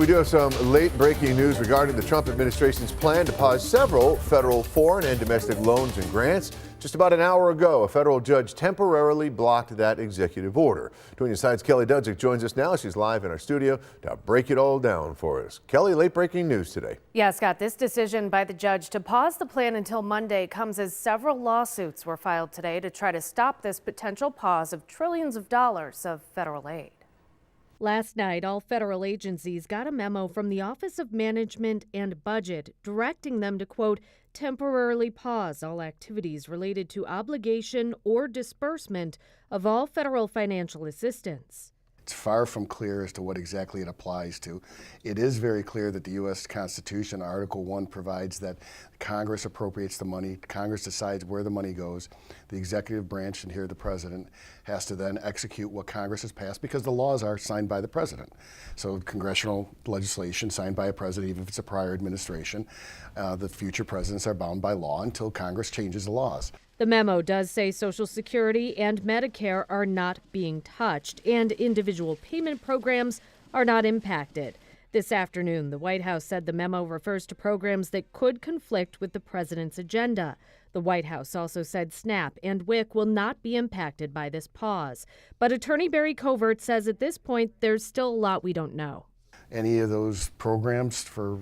We do have some late breaking news regarding the Trump administration's plan to pause several federal foreign and domestic loans and grants. Just about an hour ago, a federal judge temporarily blocked that executive order. Doing Inside's Kelly Dudzik joins us now. She's live in our studio to break it all down for us. Kelly, late breaking news today. Yeah, Scott, this decision by the judge to pause the plan until Monday comes as several lawsuits were filed today to try to stop this potential pause of trillions of dollars of federal aid. Last night, all federal agencies got a memo from the Office of Management and Budget directing them to, quote, temporarily pause all activities related to obligation or disbursement of all federal financial assistance. It's far from clear as to what exactly it applies to. It is very clear that the U.S. Constitution, Article 1, provides that Congress appropriates the money, Congress decides where the money goes, the executive branch, and here the president, has to then execute what Congress has passed because the laws are signed by the president. So congressional legislation signed by a president, even if it's a prior administration, the future presidents are bound by law until Congress changes the laws. The memo does say Social Security and Medicare are not being touched, and individual payment programs are not impacted. This afternoon, the White House said the memo refers to programs that could conflict with the president's agenda. The White House also said SNAP and WIC will not be impacted by this pause. But Attorney Barry Covert says at this point, there's still a lot we don't know. Any of those programs for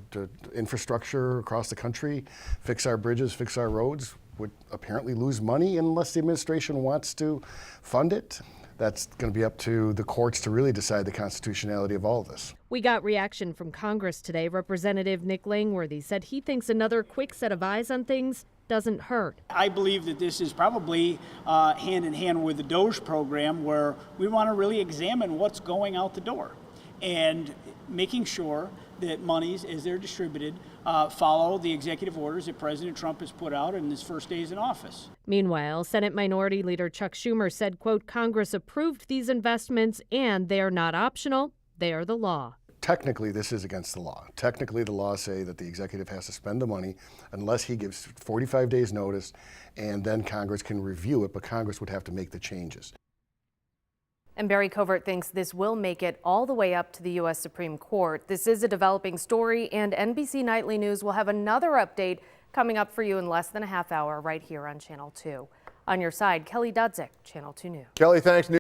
infrastructure across the country, fix our bridges, fix our roads, would apparently lose money unless the administration wants to fund it. That's going to be up to the courts to really decide the constitutionality of all of this. We got reaction from Congress today. Representative Nick Langworthy said he thinks another quick set of eyes on things doesn't hurt. I believe that this is probably hand in hand with the DOGE program, where we want to really examine what's going out the door and making sure that monies, as they're distributed, follow the executive orders that President Trump has put out in his first days in office. Meanwhile, Senate Minority Leader Chuck Schumer said, quote, Congress approved these investments and they are not optional, they are the law. Technically, this is against the law. Technically, the laws say that the executive has to spend the money unless he gives 45 days notice, and then Congress can review it, but Congress would have to make the changes. And Barry Covert thinks this will make it all the way up to the U.S. Supreme Court. This is a developing story, and NBC Nightly News will have another update coming up for you in less than a half hour right here on Channel 2. On your side, Kelly Dudzik, Channel 2 News. Kelly, thanks.